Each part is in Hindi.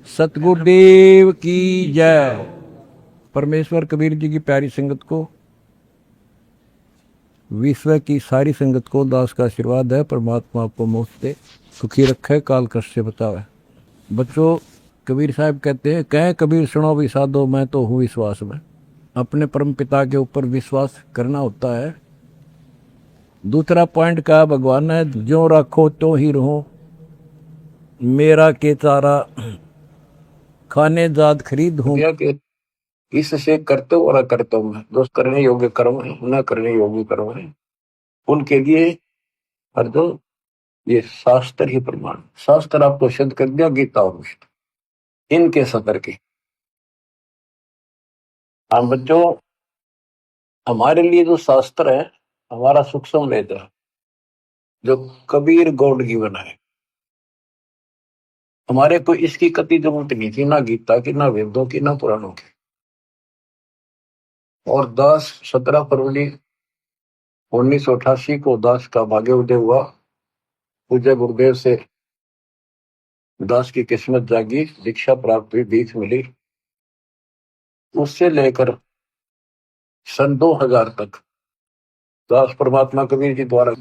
सतगुरुदेव की जय। परमेश्वर कबीर जी की प्यारी संगत को, विश्व की सारी संगत को दास का आशीर्वाद है। परमात्मा आपको मोक्ष दे, सुखी रखे, काल कष्ट से बचावे। बच्चों, कबीर साहब कहते हैं, कह कबीर सुनो भी साधो, मैं तो हूँ विश्वास में। अपने परम पिता के ऊपर विश्वास करना होता है। दूसरा पॉइंट कहा भगवान ने, जो रखो तो ही रहो, मेरा के चारा खाने जाद खरीद हूँ। इससे करते हो और करते हो मैं दोस्त करने योग्य कर्म है, न करने योग्य कर्म है उनके लिए अर्जुन। ये शास्त्र ही प्रमाण, शास्त्र आपको सिद्ध कर दिया, गीता और इनके सतर की। हम बच्चों, हमारे लिए जो शास्त्र है, हमारा सूक्ष्म वेद है, जो कबीर गौड़ की बना है। हमारे को इसकी कति जरूरत नहीं थी, ना गीता की, ना वेदों की, ना पुराणों की। और 17 फरवरी 1988 को दास का भाग्य उदय हुआ। पूज्य गुरुदेव से दास की किस्मत जागी, दीक्षा प्राप्त हुई, भीख मिली। उससे लेकर सन 2000 तक दास परमात्मा कबीर जी द्वारा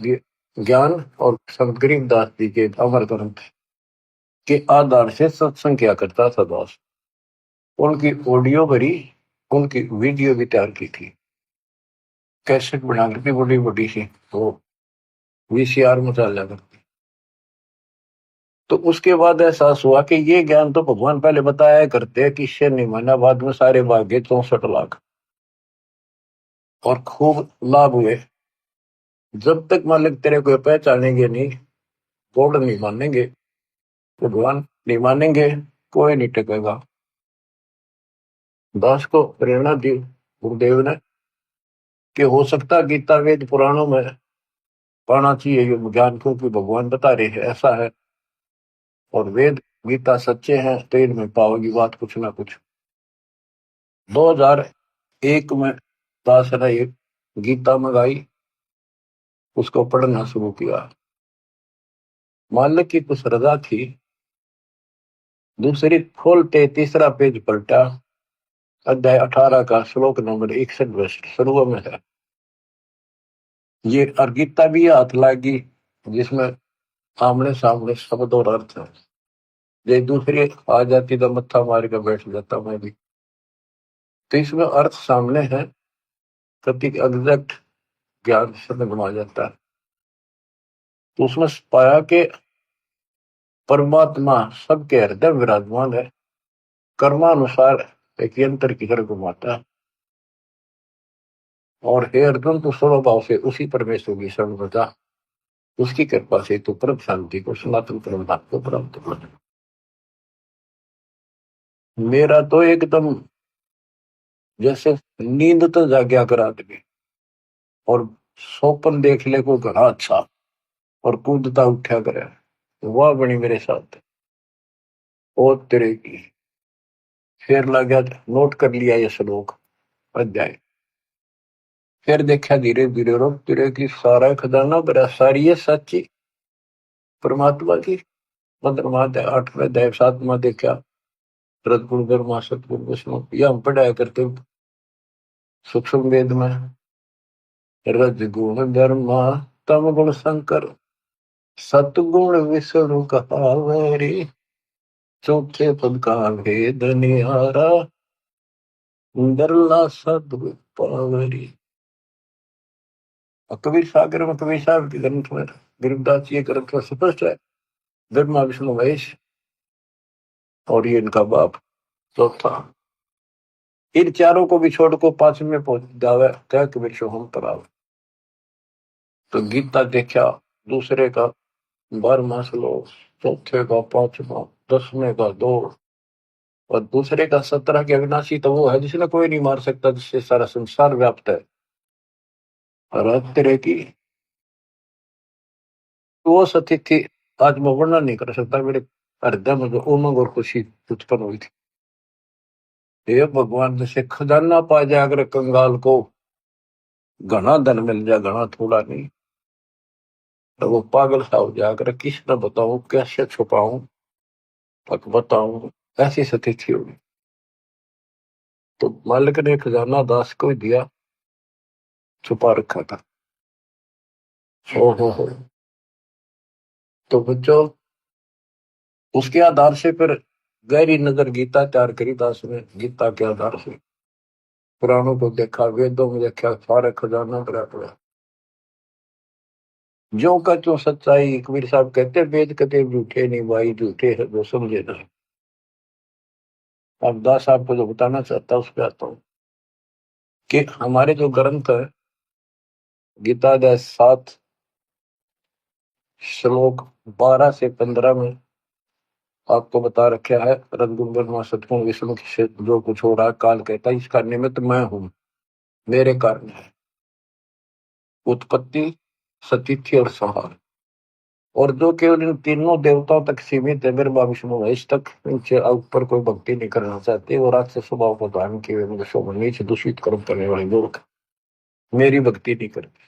ज्ञान और संत गरीबदास जी के अमर ग्रंथ के आधार से सत्संग किया करता था दास। उनकी ऑडियो भरी, उनकी वीडियो भी तैयार की थी, कैसेट बना करके बड़ी बड़ी सी, तो वीसीआर में चल जाकर। तो उसके बाद एहसास हुआ कि ये ज्ञान तो भगवान पहले बताया करते, कि इससे नहीं माना, बाद में सारे भाग्य 64 लाख और खूब लाभ हुए। जब तक मालिक तेरे को पहचानेंगे नहीं, गॉड नहीं मानेंगे, भगवान नहीं मानेंगे, कोई नहीं टिकेगा। दास को प्रेरणा दी गुरुदेव ने कि हो सकता गीता वेद पुराणों में पाना चाहिए ये ज्ञान को, कि भगवान बता रहे हैं ऐसा है, और वेद गीता सच्चे हैं, तो इनमें पाओगी बात कुछ ना कुछ। 2001 में दास ने ये गीता मंगाई, उसको पढ़ना शुरू किया। मालिक की कुछ रजा थी। दूसरी खोलते तीसरा पेज पलटा, अध्याय 18 का श्लोक नंबर 61 शुरू में है। ये और गीता भी हाथ लागी, जिसमें आमने सामने शब्द और अर्थ है। ये दूसरी आ जाती तो मत्था मार के बैठ जाता मैं भी। तो इसमें अर्थ सामने है, कति एग्जैक्ट ज्ञान समझ में आ जाता है। तो उसमें पाया कि परमात्मा सबके हृदय विराजमान है, कर्मानुसार एक यंत्र की तरह घुमाता है। और हे अर्जुन, तो स्वभाव से उसी परमेश्वर की शरण में जा, उसकी कृपा से तू परम शांति को, सनातन परम धाम को प्राप्त कर। मेरा तो एकदम जैसे नींद तो जाग्या कर आदमी, और सोपन देख ले को घना अच्छा, और कूदता उठा करे, वह बनी मेरे साथ ओ तेरे की। फिर लग गया, नोट कर लिया ये श्लोक अध्याय। फिर देखा धीरे धीरे, रो तेरे की सारा खजाना बड़ा, सारी है सच्ची परमात्मा की। 15वां अध्याय, 8वां अध्याय, 7वां देखा रजगुण धर्मा सतगुण विष्णु, यह हम पढ़ाया करते सूक्ष्म वेद में। रजगुण धर्मा तम गुण शंकर, सतगुण विष्णु कहावरी, चौथे पद का भेद निहारा, दरला सदगुण पावरी। कबीर सागर में, कबीर साहब के ग्रंथ में, गरीबदास जी के ग्रंथ में स्पष्ट है, ब्रह्मा विष्णु महेश और ये इनका बाप चौथा। इन चारों को भी छोड़ को 5वें में पहुंच जावे, क्या कबीर सो हम तराव। तो गीता देखा, दूसरे का 12वां श्लोक, चौथे का 5वां, 10वें का 2, और दूसरे का 17 के अविनाशी तो वो है जिसने कोई नहीं मार सकता, जिससे सारा संसार व्याप्त है। और तेरे की वो सतिथि आज मैं वर्णन नहीं कर सकता, मेरे हृदय में जो उमंग और खुशी उत्पन्न हुई थी। हे भगवान, जैसे खजाना पा जाए अगर कंगाल को, घना धन मिल जाए, घना थोड़ा नहीं, तो वो पागल सा हो जाए अगर किस न बताऊं, कैसे छुपाऊं, तक बताऊं, ऐसी स्थिति होगी। तो मालिक ने खजाना दास को ही दिया, छुपा रखा था। हो। तो बच्चों, उसके आधार से फिर गहरी नजर गीता तैयार करी दास ने। गीता के आधार से पुराणों को देखा, वेदों में देखा, सारे खजाना भरा पड़ा। जो का जो सच्चाई, कबीर साहब कहते वेद कते झूठे नहीं भाई, झूठे है जो समझे ना। अब दास साहब को जो बताना चाहता हूं उस पर आता हूँ कि हमारे जो ग्रंथ है, गीता अध्याय 7 श्लोक 12 से 15 में आपको बता रखा है, रघुबर सतगुण विष्णु से जो कुछ हो रहा है, काल कहता है इसका निमित्त मैं हूं, मेरे कारण है उत्पत्ति, सतिथि और संहार। और जो केवल इन तीनों देवताओं तक सीमित है, ब्रह्मा विष्णु महेश तक, इनसे ऊपर कोई भक्ति नहीं करना चाहते, वो राक्षस स्वभाव को धारण किए हुए नीचे दूषित कर्म करने वाले लोग मेरी भक्ति नहीं करते।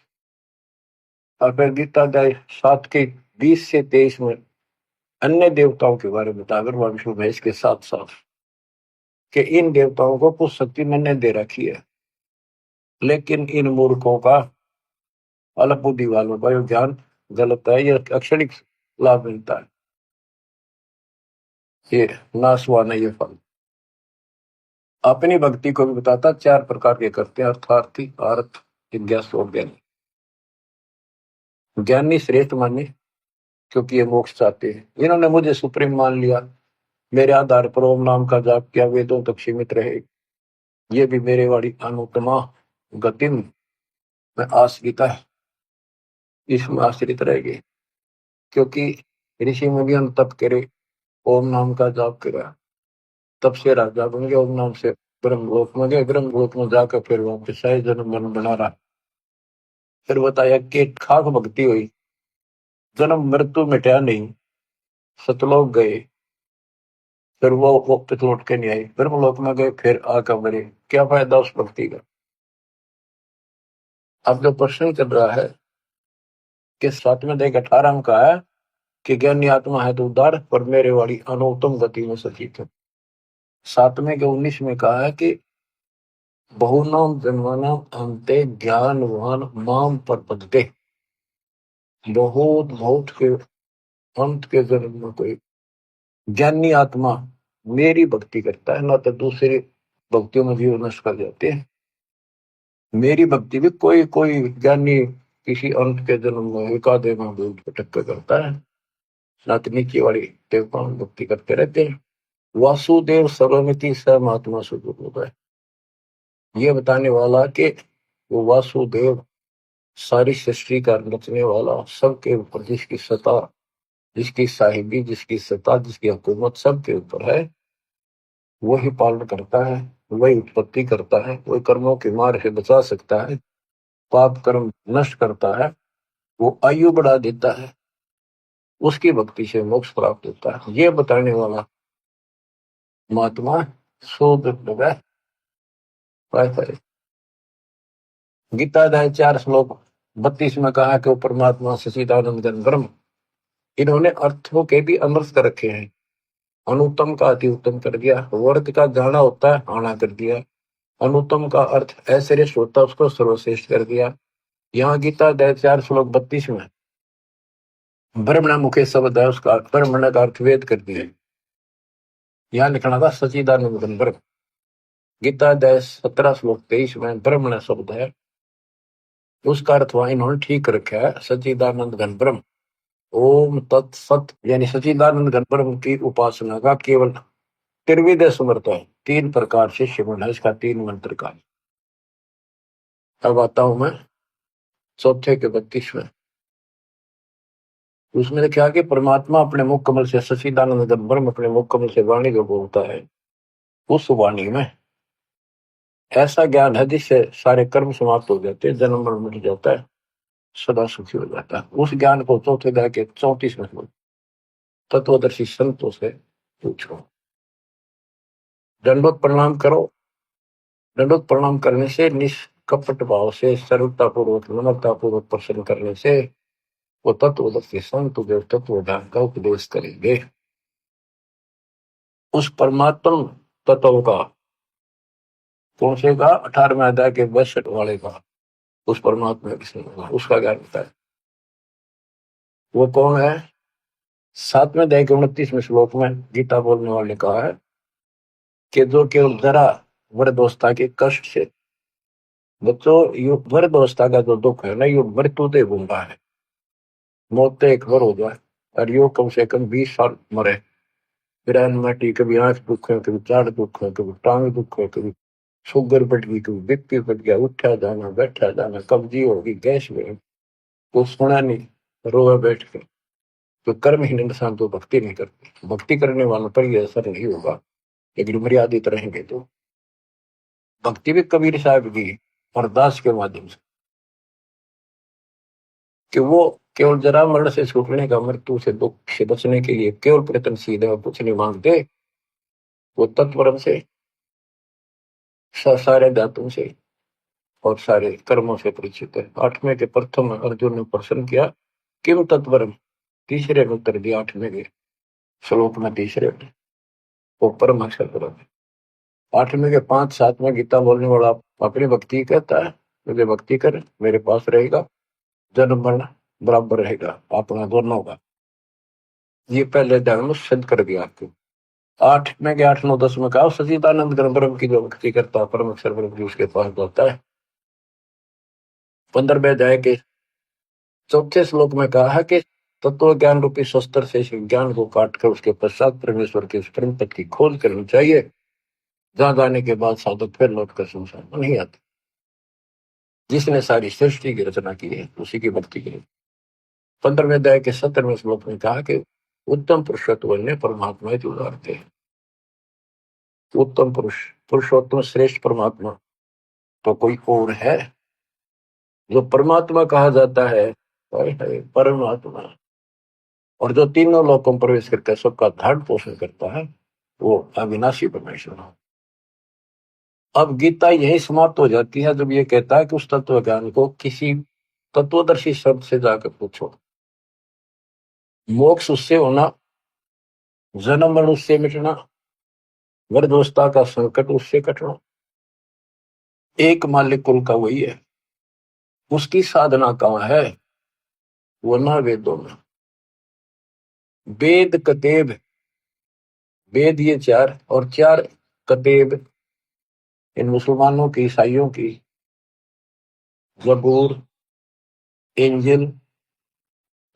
और फिर गीता अध्याय 7 के 20 से 23 में अन्य देवताओं के बारे में बता, ब्रह्मा विष्णु महेश के साथ साथ कि इन देवताओं को कुछ शक्ति मैंने दे रखी है, लेकिन इन मूर्खों का, अल्प बुद्धि वालों का ये ज्ञान गलत है, ये अक्षणिक लाभ मिलता है, ये नाशवान है ये फल। अपनी भक्ति को भी बताता 4 प्रकार के करते हैं, अर्थार्थी, अर्थ, जिज्ञासु और ज्ञानी। ज्ञानी श्रेष्ठ माने क्योंकि ये मोक्ष चाहते हैं। इन्होंने मुझे सुप्रीम मान लिया, मेरे आधार पर ओम नाम का जाप किया, वेदों तक सीमित रहे, ये भी मेरे वाली अनुत्तमा गति में आश्रित है, इसमें आश्रित रहेगी। क्योंकि ऋषि मुनियों ने तप करे, ओम नाम का जाप करा, तब से राजा बन गए, ओम नाम से ब्रह्मलोक में गए, ब्रह्मलोक में जाकर फिर वहां पे सही जन्म मन बना रहा। फिर बताया कि खाक भक्ति हुई, जन्म मृत्यु मिटा नहीं, सतलोक गए, फिर वो वापस लौट के नहीं आई, ब्रह्मलोक में गए, फिर आकर मरे, क्या फायदा उस भक्ति का। अब जो प्रश्न चल रहा है कि 7वें अध्याय 18 में कहा है कि ज्ञानी आत्मा है तो उदार, पर मेरे वाली अनुत्तम गति में सचित है। 7वें के 19 में कहा है कि बहुनाम जन्मानाम अंते ज्ञानवान माम प्रपद्यते, बहुत बहुत के अंत के जन्म में कोई ज्ञानी आत्मा मेरी भक्ति करता है, ना तो दूसरी भक्तियों में जीव नष्ट कर जाते हैं। मेरी भक्ति भी कोई कोई ज्ञानी किसी अंत के जन्म में एकादे में भटक कर करता है, ना तो नीचे वाली देवताओं में भक्ति करते रहते हैं। वासुदेव सर्वमिति स महात्मा सुदुर्लभ है, ये बताने वाला कि वो वासुदेव सारी सृष्टि का रचने वाला, सबके ऊपर जिसकी सत्ता, जिसकी साहिबी, जिसकी सत्ता, जिसकी हुकूमत सबके ऊपर है, वही पालन करता है, वही उत्पत्ति करता है, वही कर्मों के मार से बचा सकता है, पाप कर्म नष्ट करता है, वो आयु बढ़ा देता है, उसकी भक्ति से मोक्ष प्राप्त होता है, ये बताने वाला महात्मा शोध गीता अध्याय 4 श्लोक 32 में कहा कि वो परमात्मा सच्चिदानंद घन ब्रह्म। इन्होंने अर्थों के भी अमृत कर रखे हैं, अनुत्तम का अति उत्तम कर दिया, वर्ग का जाना होता है आना कर दिया, अनुत्तम का अर्थ अश्रेष्ठ होता है उसको सर्वश्रेष्ठ कर दिया। यहाँ गीता अध्याय 4 श्लोक 32 में ब्रह्मण मुखे शब्द है, उसका ब्रह्मण का अर्थ वेद कर दिया। यहाँ लिखना था सच्चिदानंद घन ब्रह्म। गीता अध्याय 17 श्लोक 23 में ब्रह्मण शब्द है, उसका अर्थ वहां इन्होंने ठीक रखा है, सच्चिदानंद घन ब्रह्म। ओम तत्सत यानी सच्चिदानंद घन ब्रह्म की उपासना का केवल त्रिविध समर्थ है, 3 प्रकार से शिवन है इसका, 3 मंत्र का। अब आता हूं मैं चौथे के 32 में। उसमें क्या कि परमात्मा अपने मुख कमल से, सच्चिदानंद घन ब्रह्म अपने मुख कमल से वाणी को बोलता है, उस वाणी में ऐसा ज्ञान है जिससे सारे कर्म समाप्त हो जाते हैं, जन्म मरण मिट जाता है, सदा सुखी हो जाता है। उस ज्ञान को चौथे अध्याय के 34 में तत्वदर्शी संतों से पूछो। दंडोत प्रणाम करो, दंडोत प्रणाम करने से, निष्कपट भाव से, सरलता पूर्वक, नम्रता पूर्वक प्रसन्न करने से वो तत्वदर्शी संत जो तत्व ज्ञान का उपदेश करेंगे। उस परमात्म तत्व का, कौन से का, 18वें अध्याय के 62 वाले का, उस परमात्मा का उसका ज्ञान होता है। वो कौन है? 7वें अध्याय के 29वें श्लोक में गीता बोलने वाले कहा है कि जो केवल जरा वृद्धावस्था के कष्ट से, बच्चों यो वृद्धावस्था का जो दुख है ना, यो मृत्यु से घूमता है। मौत तो एक बार हो जाए और यो कम से कम 20 साल मरे, फिर एनमाइटी, कभी आंख दुख है, कभी चाड़ दुख है, कभी टांग दुख है, कभी शुगर बढ़ गई, कभी बीपी बढ़ गया, उठा जाना बैठा जाना, कब्जी होगी, गैस में, कुछ सुना नहीं, रोए बैठ के। तो कर्महीन इंसान तो भक्ति नहीं करते। भक्ति करने वालों पर यह असर नहीं होगा, लेकिन मर्यादित रहेंगे तो। भक्ति भी कबीर साहब की अरदास के माध्यम से, कि वो केवल जरा मरण से छूटने का, मृत्यु से दुख से बचने के लिए केवल प्रयत्नशील है और कुछ नहीं मांगते। वो तत्परम से, सारे धातुओं से और सारे कर्मों से परिचित है। 8वें के प्रथम अर्जुन ने प्रश्न किया, किम तत्परम, तीसरे ने उत्तर दिया 8वें के श्लोक में, तीसरे ने, वो परम अक्षर परम है। 8वें के 5-7 में गीता बोलने वाला अपनी भक्ति कहता है, मुझे भक्ति कर, मेरे पास रहेगा, जन्म मरण बराबर रहेगा अपना दोनों का। ये पहले ध्यान में सिद्ध कर दिया आपको। 8वें के 8, 9, 10 में कहा, सचिदानंद ब्रह्म की जो भक्ति करता है, परम अक्षर ब्रह्म की उसके पास होता है। 15वें अध्याय के 4 श्लोक में कहा है कि तत्व ज्ञान रूपी शस्त्र से इस ज्ञान को काटकर उसके पश्चात परमेश्वर के उस परम पद की खोज करनी चाहिए, जहां जाने के बाद साधक फिर लौटकर संसार में नहीं आते। जिसने सारी सृष्टि की रचना की है उसी की भक्ति की। 15वें अध्याय के 17वें श्लोक में कहा कि उत्तम पुरुषत्व ने परमात्मा की उदाहरते हैं। उत्तम पुरुष, पुरुषोत्तम श्रेष्ठ परमात्मा तो कोई और है? जो परमात्मा कहा जाता है परमात्मा, और जो तीनों लोकों में प्रवेश करके सबका धारण पोषण करता है, वो अविनाशी परमेश्वर है। अब गीता यही समाप्त हो जाती है जब ये कहता है कि उस तत्व ज्ञान को किसी तत्वदर्शी शब्द से जाकर पूछो। मोक्ष उससे होना, जन्म मरण उससे मिटना, वृद्धावस्था का संकट उससे कटना, एक मालिक कुल का वही है। उसकी साधना कहाँ है? वो ना वेदों में। वेद कतेब, वेद ये 4 और 4 कतेब इन मुसलमानों की, ईसाइयों की, जबूर, इंजिल,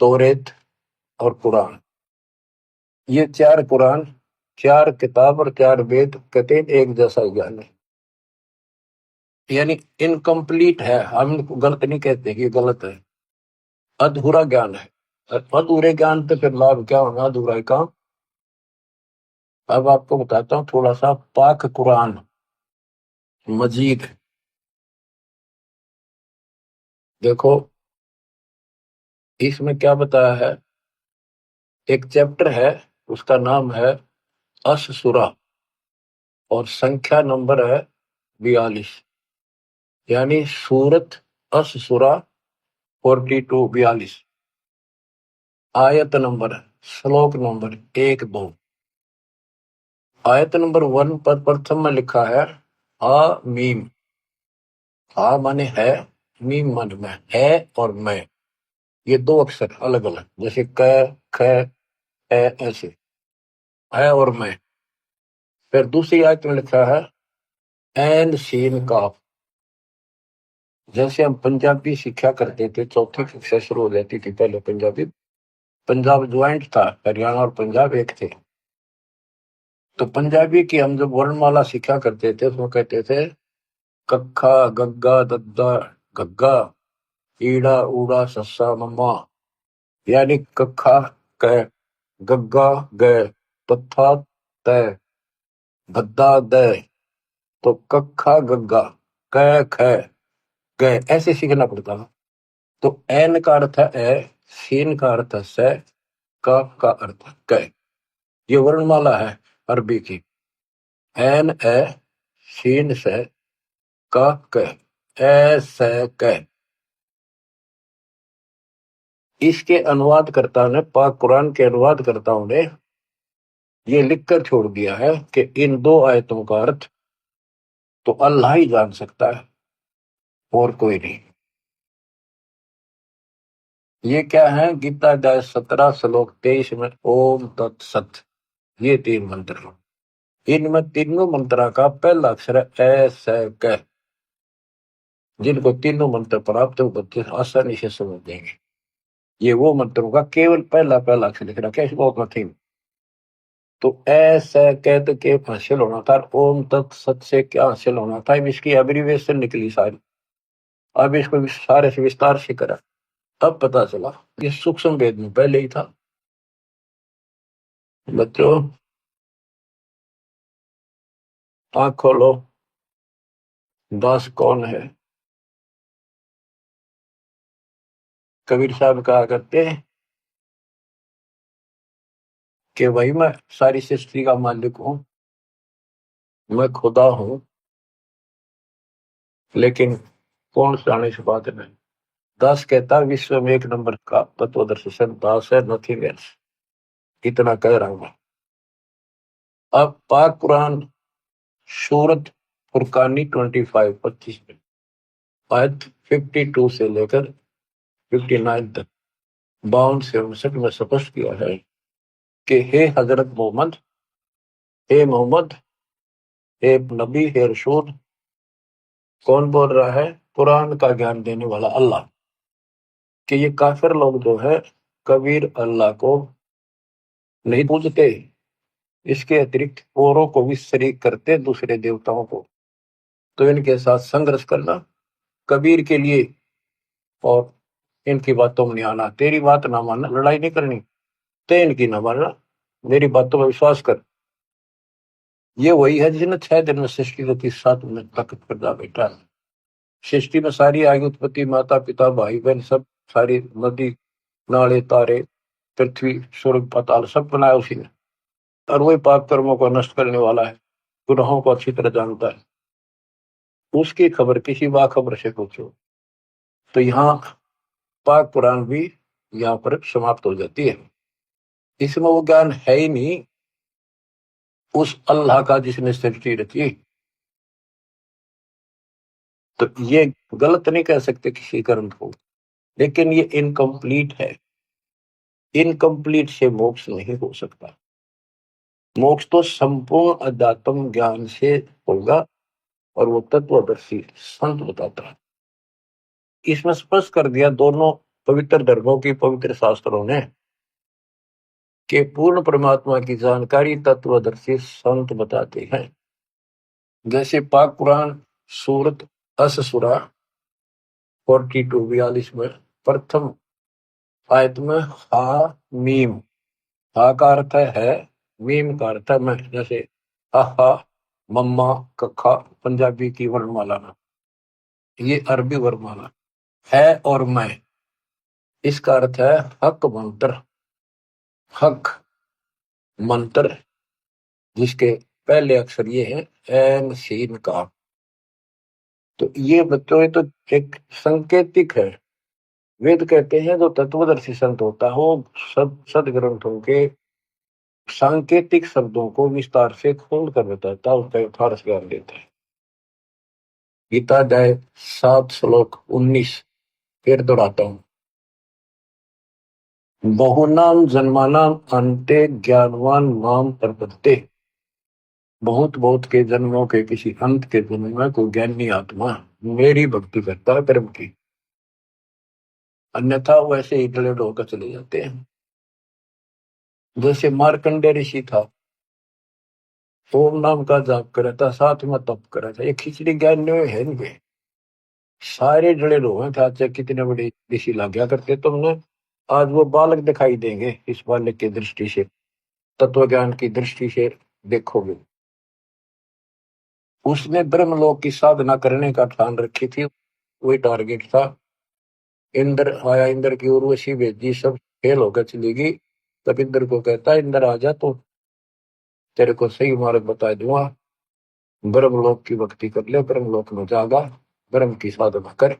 तौरेत और कुरान। ये 4 कुरान, 4 किताब और 4 वेद कतेब एक जैसा ज्ञान है, यानी इनकम्प्लीट है। हम गलत नहीं कहते कि गलत है, अधूरा ज्ञान है। अधूरे ज्ञान तो फिर लाभ क्या होगा, अधूरा काम। अब आपको बताता हूँ थोड़ा सा पाक कुरान मजीद। देखो इसमें क्या बताया है, एक चैप्टर है, उसका नाम है अश-सूरा और संख्या नंबर है 42, यानी सूरत अश-सूरा 42, 42। आयत नंबर, श्लोक नंबर 1-2। आयत नंबर 1 पर प्रथम में लिखा है हा मीम। हा माने है, मीम माने मैं, है और मैं, ये 2 अक्षर अलग अलग, जैसे क, ख, ए, ऐसे है और मैं। फिर दूसरी आयत में लिखा है एन सीन काफ। जैसे हम पंजाबी सीखा करते थे, चौथी कक्षा शुरू हो जाती थी पहले पंजाबी, पंजाब ज्वाइंट था, हरियाणा और पंजाब एक थे। तो पंजाबी की हम जब वर्णमाला सीखा करते थे उसमें कहते थे कक्खा गग्गा दद्दा गग्गा, ईड़ा ऊड़ा सस्सा मम्मा, यानी कक्खा क, गग्गा ग, तथा तय, गद्दा द। तो कक्खा गग्गा, क ख ग, ऐसे सीखना पड़ता था। तो एन का अर्थ है ए, सीन का अर्थ है से, काफ का अर्थ है क। ये वर्णमाला है अरबी की, एन ए, सीन से, काफ क, ए से क। इसके अनुवादकर्ता ने, पाक कुरान के अनुवादकर्ताओं ने ये लिखकर छोड़ दिया है कि इन दो आयतों का अर्थ तो अल्लाह ही जान सकता है और कोई नहीं। ये क्या है? गीता अध्याय 17 श्लोक 23 में ओम तत्सत, ये तीन मंत्र हैं। इनमें तीनों मंत्रा का पहला अक्षर है ऐस क। जिनको तीनों मंत्र प्राप्त हो बच्चे आसानी से समझ देंगे। ये वो मंत्रों का केवल पहला पहला अक्षर लिख रखा है, इसको नथिंग। तो ऐसा कहते के हासिल होना था, ओम तत्सत से क्या हासिल होना था, अब इसकी एब्रीविएशन निकली सारी। अब इसको सारे से विस्तार से करा, तब पता चला ये सूक्ष्म भेद में पहले ही था। बच्चों आंख खोलो, दास कौन है? कबीर साहब कहा करते हैं कि वही मैं सारी सृष्टि का मालिक हूं, मैं खुदा हूं, लेकिन कौन जाने से बात नहीं। दास कहता विश्व में एक नंबर का तत्वदर्शी दास है, नथिंग एल्स। इतना कह रहा हूं। अब पाक कुरान सूरत फुरकानी 25 में आयत 52 से लेकर 59 तक 52 से 59 में स्पष्ट किया है कि हे हजरत मोहम्मद, हे मोहम्मद, हे नबी, हे रसूल। कौन बोल रहा है? कुरान का ज्ञान देने वाला अल्लाह। कि ये काफिर लोग जो है कबीर अल्लाह को नहीं पूजते, इसके अतिरिक्त औरों को भी शरीक करते, दूसरे देवताओं को। तो इनके साथ संघर्ष करना कबीर के लिए, और इनकी बातों में नहीं आना। तेरी बात ना मानना, लड़ाई नहीं करनी, ते इनकी ना मानना, मेरी बातों में विश्वास कर। ये वही है जिसने 6 दिन में सृष्टि रची, 7 दिन ताकत पैदा बैठा। सृष्टि में सारी आगे उत्पत्ति, माता पिता भाई बहन सब, सारी नदी नाले तारे पृथ्वी स्वर्ग पाताल सब बनाया उसी ने। और वही पाप कर्मों को नष्ट करने वाला है, गुनाहों को अच्छी तरह जानता है। उसकी खबर किसी बाखबर से पूछो। तो यहाँ पाक कुरान भी यहाँ पर समाप्त हो जाती है। इसमें वो ज्ञान है ही नहीं उस अल्लाह का जिसने सृष्टि रची। तो ये गलत नहीं कह सकते किसी ग्रंथ को, लेकिन ये इनकम्प्लीट है। इनकम्प्लीट से मोक्ष नहीं हो सकता। मोक्ष तो संपूर्ण अध्यात्म ज्ञान से होगा, और वो तत्वदर्शी संत बताता है। इसमें स्पष्ट कर दिया दोनों पवित्र धर्मों की पवित्र शास्त्रों ने कि पूर्ण परमात्मा की जानकारी तत्वदर्शी संत बताते हैं। जैसे पाक कुरान सूरत अस-सूरा 42 में प्रथम आयत में हा मीम, हा का अर्थ है मीम का अर्थ है मैं। जैसे हा मम्मा कखा पंजाबी की वर्णमाला में, ये अरबी वर्णमाला है। और मैं, इसका अर्थ है हक मंत्र। हक मंत्र जिसके पहले अक्षर ये है एन सीन का। तो ये बच्चों ये तो एक संकेतिक है। वेद कहते हैं जो तत्वदर्शी संत होता है वो सब सदग्रंथों के सांकेतिक शब्दों को विस्तार से खोल कर बताता है, उसका यथार्थ ज्ञान देता है। गीता अध्याय 7 श्लोक 19 फिर दोहराता हूं। बहुनाम जन्मानाम अन्ते ज्ञानवान माम प्रपद्ये। बहुत बहुत के जन्मों के किसी अंत के जन्म में कोई ज्ञानी आत्मा मेरी भक्ति करता है कर्म की, अन्यथा वैसे ही डले होकर चले जाते हैं। जैसे मार्कंडे ऋषि था, ओम नाम का जाप करा था, साथ में तप करा था। ये खिचड़ी ज्ञान है नहीं, सारे जड़े लोग हैं। आज कितने बड़े ऋषि लग गया करते तुमने, आज वो बालक दिखाई देंगे। इस बालक की दृष्टि से, तत्व ज्ञान की दृष्टि से देखोगे। उसने ब्रह्मलोक की साधना करने का ठान रखी थी, वही टारगेट था। इंद्र आया, इंद्र की उर्वशी भेजी, सब फेल होकर चलेगी। तब इंद्र को कहता, इंद्र आ जा, तो तेरे को सही मार्ग बता दूंगा। ब्रह्मलोक की भक्ति कर ले, ब्रह्मलोक में जागा, ब्रह्म की साधना कर।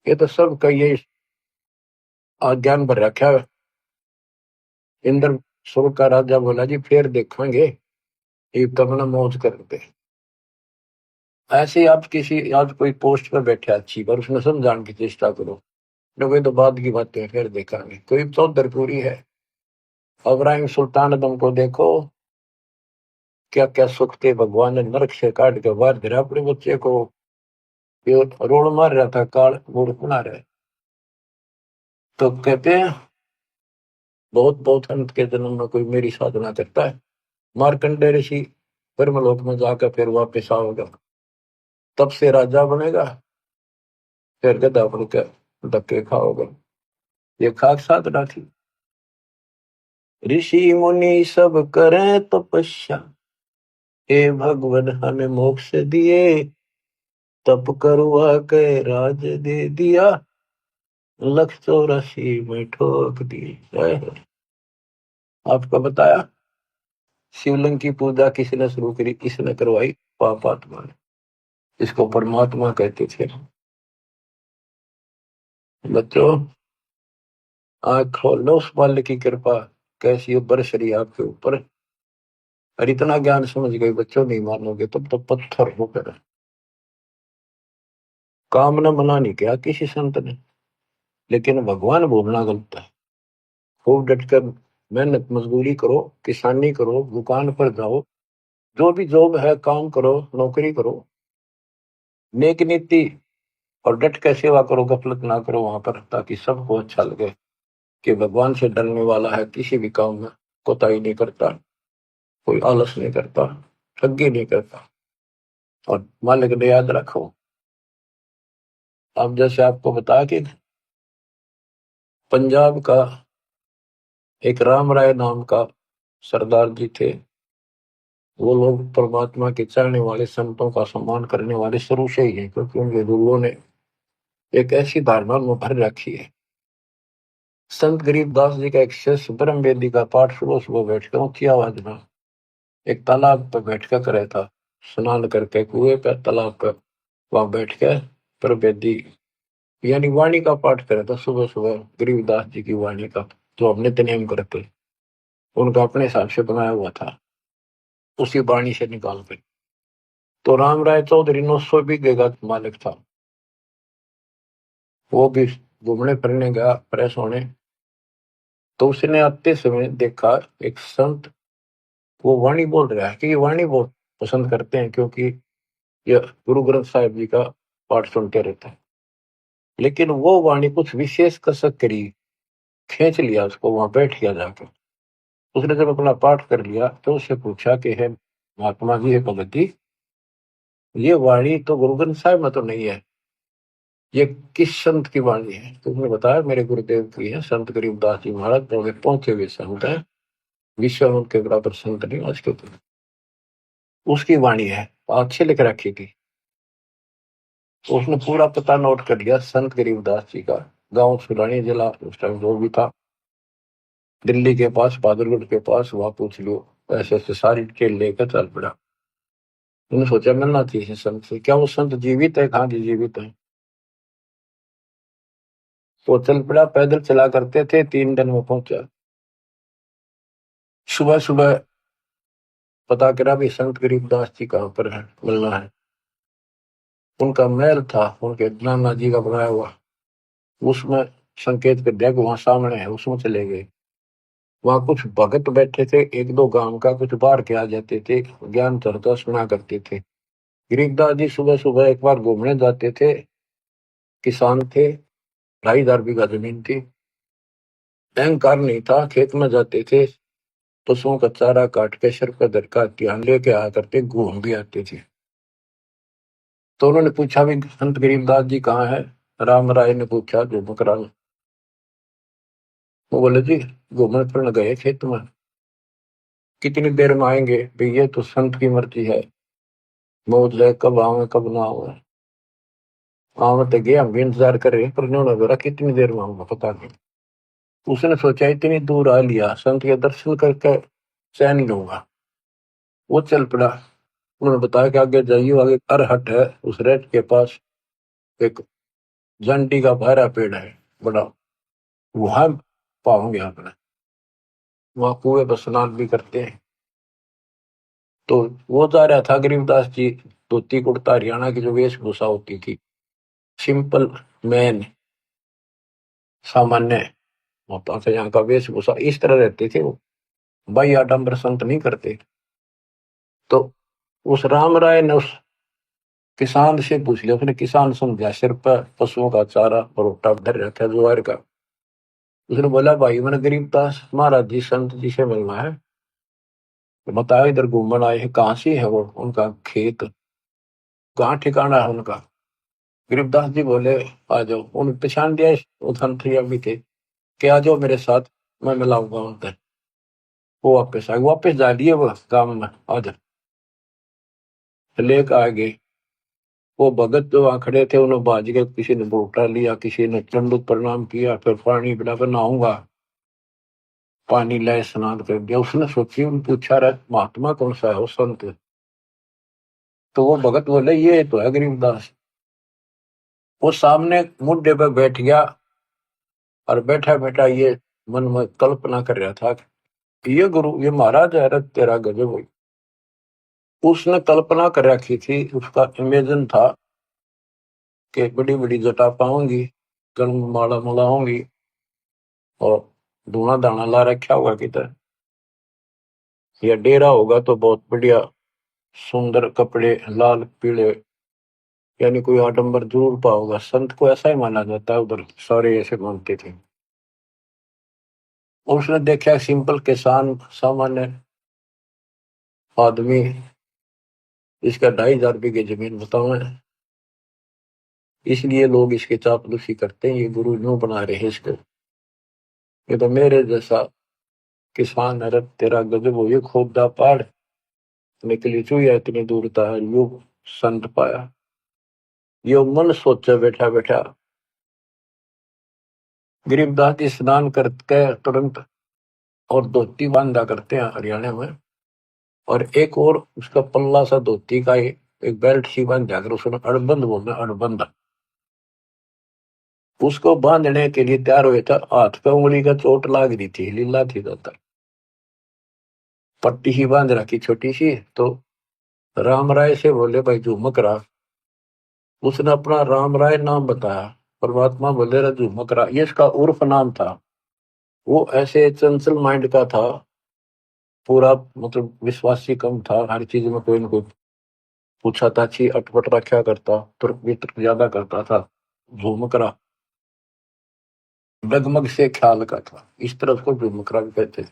ये तो सब का ये ज्ञान भर रखा है। इंद्र सुर का राजा बोला जी फिर देखेंगे, ये तो अपना मौज करते। ऐसे ही आप किसी आज कोई पोस्ट पर बैठे अच्छी पर उसमें समझाने की चेष्टा करो, कोई तो बाद की बातें फिर देखेंगे। कोई तो दरपूरी है। इब्राहिम सुल्तान तुमको देखो, क्या क्या सुख थे, भगवान ने नरक से काट के बाहर गिरा अपने बच्चे को। ये रोड मार रहा था, काल मूड बना रहे। तो कहते हैं बहुत बहुत अंत के जन्म में कोई मेरी साधना करता है, मार्कंडे ऋषि ब्रह्मलोक में जाकर फिर वापस आओगे, तब से राजा बनेगा, फिर गधा बन के धक्के खाओगे। ये खाक साधना थी। ऋषि मुनि सब करें तपस्या, हे भगवान हमें मोक्ष दिए, तप करवा के राज दे दिया, 184 में ठोक दी। आपको बताया शिवलिंग की पूजा किसने शुरू करी, किसने करवाई? पापात्मा ने। इसको परमात्मा कहते थे। बच्चों आँख खोल लो, उस बाल की कृपा कैसी बरस रही आपके ऊपर। और इतना ज्ञान समझ गए बच्चों, नहीं मानोगे तब तो पत्थर होकर। काम न मना नहीं किया किसी संत ने, लेकिन भगवान बोलना गलत है। खूब डटकर मेहनत मजदूरी करो, किसानी करो, दुकान पर जाओ, जो भी जॉब है काम करो, नौकरी करो, नेक नीति और डट के सेवा करो, गफलत ना करो वहां पर, ताकि सबको अच्छा लगे कि भगवान से डरने वाला है, किसी भी काम में कोताही नहीं करता, कोई आलस नहीं करता, ठगी नहीं करता। और मालिक ने याद रखो, अब जैसे आपको बताया कि पंजाब का एक राम राय नाम का सरदार जी थे। वो लोग परमात्मा के चाहने वाले, संतों का सम्मान करने वाले शुरू से ही हैं, क्योंकि उनके गुरुओं ने एक ऐसी धारणा में भर रखी है। संत गरीबदास जी का एक शिष्य ब्रह्म वेदी का पाठ सुबह सुबह बैठकर ऊंची आवाज में एक तालाब पर बैठ कर करे था, स्नान करके कुएं पे तालाब पर वहां बैठ के ब्रह्म वेदी यानी वाणी का पाठ करे था सुबह सुबह, गरीबदास जी की वाणी का, जो हम नित्य नेम करते, उनका अपने हिसाब से बनाया हुआ था, उसी वाणी से निकाल कर। तो राम राय चौधरी 900 बीघे का मालिक था। वो भी घूमने फिरने गया फ्रेश होने, तो उसने आते समय देखा एक संत वो वाणी बोल रहा है, कि ये वाणी बहुत पसंद करते हैं, क्योंकि ये गुरु ग्रंथ साहिब जी का पाठ सुनते रहते हैं। लेकिन वो वाणी कुछ विशेष कसक करी, खींच लिया उसको, वहां बैठ गया जाकर। उसने जब अपना पाठ कर लिया तो उससे पूछा कि है महात्मा जी, है भगत जी, ये वाणी तो गुरु ग्रंथ साहिब में तो नहीं है, ये किस संत की वाणी है? तो उसने बताया मेरे गुरुदेव की है, संत गरीबदास जी महाराज, बड़े पहुंचे हुए संत है, विश्व में उनके बराबर संत नहीं आज के ऊपर, उसकी वाणी है, अच्छे लिख रखी थी। तो उसने पूरा पता नोट कर लिया संत गरीबदास जी का, गांव सुलानी जिला उस टाइम जो भी था, दिल्ली के पास, बहादुरगढ़ के पास, वहां पूछ लो। ऐसे ऐसे सारी डिटेल लेकर चल पड़ा। उन्होंने सोचा मिलना चाहिए संत से, क्या वो संत जीवित है? कहाँ जी जीवित है। तो चल पड़ा, पैदल चला करते थे, 3 दिन में पहुंचा। सुबह सुबह पता करा भी संत गरीबदास जी कहाँ पर है, मिलना है। उनका महल था, उनके नाना जी का बनाया हुआ, उसमें संकेत कर दिया कि वहां सामने है, उसमें चले गए। वहां कुछ भगत बैठे थे, 1-2 गांव का, कुछ बाहर के आ जाते थे, ज्ञान चर्चा सुना करते थे। गरीबदास जी सुबह सुबह एक बार घूमने जाते थे, किसान थे, 2,500 बीघा जमीन थी, अहंकार नहीं था, खेत में जाते थे, पशुओं का चारा काट के सर पर धर का ध्यान लेके आया करते, घूम भी आते थे। तो उन्होंने पूछा भी संत गरीबदास जी कहाँ है? राम राय ने पूछा, जो मकरान। वो बोले जी घूमने फिरने गए खेत में, कितनी देर में आएंगे? भाई ये तो संत की मर्जी है, मौज है, कब आवे कब ना आवे। आवे तो गए, हम भी इंतजार कर रहे हैं, पर उन्होंने बोला कितनी देर में आऊंगा पता नहीं। उसने सोचा इतनी दूर आ लिया, संत के दर्शन करके चैन लूंगा। वो चल पड़ा। उन्होंने बताया कि आगे जाइए, आगे अरहट है, उस रेट के पास एक जंटी का बहरा पेड़ है बड़ा, वहां पाओगे आपने। वहां कुएं पर स्नान भी करते हैं। तो वो जा रहा था गरीबदास जी, धोती कुर्ता हरियाणा की जो वेशभूषा होती थी, सिंपल मैन, सामान्य होता था यहाँ का वेशभूषा, इस तरह रहते थे वो, भाई आडम्बर संत नहीं करते। तो उस राम राय ने उस किसान से पूछ लिया, उसने किसान समझा, सिर पर पशुओं का चारा और रोटा धर रखा ज्वार का। उसने बोला भाई मैंने गरीबदास महाराज जी संत जी से मिलना है, तो बताया इधर घूमन आए हैं, कहाँ से है वो, उनका खेत कहाँ ठिकाना है उनका। गरीबदास जी बोले आ जाओ, उन्हें पहचान दिया वो संत भी थे, कि आ जाओ मेरे साथ, मैं मिलाऊंगा उनसे। वो वापस आ गए, वापस जा लिए वो काम में, आ जा लेकर आ गए। वो भगत जो वहां खड़े थे उन्होंने बाज के, किसी ने बोटा लिया, किसी ने दंडवत प्रणाम किया, फिर पानी पिला, फिर नहाऊंगा, पानी लाए स्नान कर दिया। उसने सोची, उन पूछा रहा महात्मा कौन सा है वो संत, तो वो भगत बोले ये तो है गरीबदास। वो सामने मुड्डे पे बैठ गया, और बैठा बैठा ये मन में कल्पना कर रहा था कि ये गुरु, ये महाराज है, तेरा गजब हुई। उसने कल्पना कर रखी थी, उसका इमेजिन था कि बड़ी बड़ी जटा पाऊंगी, गल में माला मला होंगी, और धुआं दाना ला रखा होगा किधर, या डेरा होगा तो बहुत बढ़िया सुंदर कपड़े लाल पीले, यानी कोई आडंबर जरूर पाओगा। संत को ऐसा ही माना जाता है, उधर सारे ऐसे मानते थे। और उसने देखा सिंपल किसान, सामान्य आदमी, इसका 2,500 बीघे जमीन बताओ है, इसलिए लोग इसके चापलूसी करते हैं, ये गुरु यूं बना रहे हैं इसको, ये तो मेरे जैसा किसान है, तेरा गजब हो, ये खोदा पहाड़ निकली चुया इतनी दूर था, यू संत पाया। यो मन सोचा बैठा बैठा, गरीबदास जी स्नान करके तुरंत, और धोती बांधा करते हैं हरियाणा में, और एक और उसका पल्ला सा धोती का एक बेल्ट सी बांध जाकर, उसने अड़बंद बोलना, अड़बंद, उसको बांधने के लिए तैयार हुए था। हाथ पे उंगली का चोट लाग रही थी, लीला थी ज्यादा, पट्टी ही बांध रखी छोटी सी। तो राम राय से बोले भाई झुमक रहा, उसने अपना राम राय नाम बताया। परमात्मा बोले रहा झुमक रहा, ये इसका उर्फ नाम था। वो ऐसे चंचल माइंड का था, पूरा मतलब विश्वासी कम था, हर चीज में कोई ना कोई पूछा ताछी अटपट रखा करता, तुर्क वितर्क ज्यादा करता था, झुमकरा डगमग से ख्याल का था, इस तरह उसको झुमकरा भी कहते थे।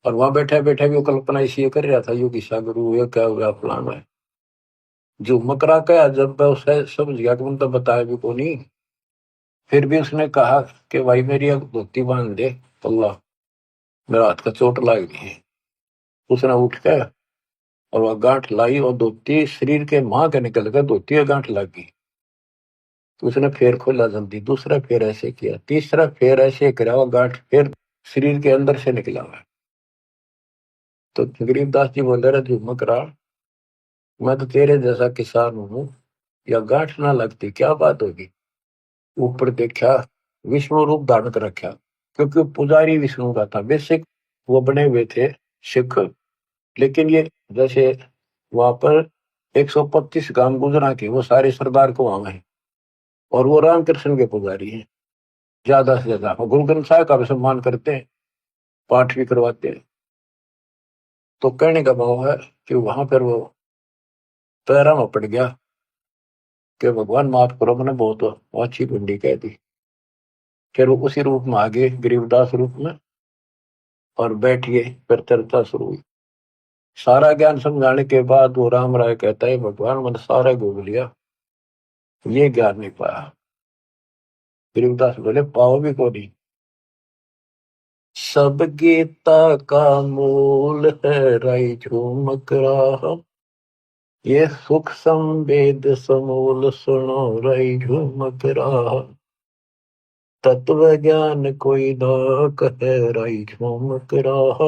और वहां बैठे बैठे भी वो कल्पना इसी कर रहा था, यो किसा गुरु, ये क्या हुआ फलाना है, झुमकरा का। जब मैं उसे समझ गया कि मतलब बताया भी को नहीं, फिर भी उसने कहा कि भाई मेरी एक धोती बांध दे, अल्लाह मेरा हाथ का चोट लग गई है। उसने उठ के और वह गांठ लाई, और धोती शरीर के मां के निकल कर धोती का गांठ लग गई। तो उसने फेर खोला जल्दी, दूसरा फेर ऐसे किया, तीसरा फेर ऐसे करा, वो गांठ फिर शरीर के अंदर से निकला हुआ। तो गरीबदास जी बोल रहे थे मकरा, मैं तो तेरे जैसा किसान हूं, या गांठ ना लगती क्या बात होगी। ऊपर देखा, विष्णु रूप धारण कर रखा, क्योंकि वो पुजारी विष्णु का था बेसिक, वो बने हुए थे सिख। लेकिन ये जैसे वहां पर 125 गांव गुजरा के वो सारे सरदार को वहां है, और वो रामकृष्ण के पुजारी हैं ज्यादा से ज्यादा, और गुरु ग्रंथ साहिब का भी सम्मान करते हैं, पाठ भी करवाते हैं। तो कहने का भाव है कि वहां पर वो पैरा में पड़ गया कि भगवान माफ करो, मैंने बहुत अच्छी भिंडी कह दी। फिर वो उसी रूप में आ गए, गरीबदास रूप में, और बैठ गए, फिर चर्चा शुरू हुई। सारा ज्ञान समझाने के बाद वो राम राय कहता है भगवान मैंने सारा घूम लिया, ये ज्ञान नहीं पाया। गरीबदास बोले पाओ भी को नहीं। सब गीता का मूल है राई झूमक राह, ये सुख संवेद समूल सुनो राई झूमक राह, तत्व ज्ञान कोई ना कहे राई झूमक राह,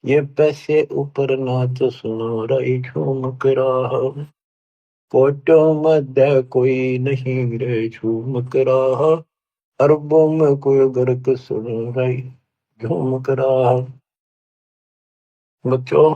ये पैसे ऊपर नाच सुनो राई झूमक राह, कोटों मध्य कोई नहीं रे झूमक राह, अरबों में कोई गर्क सुनो राई झूम कर रहा हूँ। बच्चों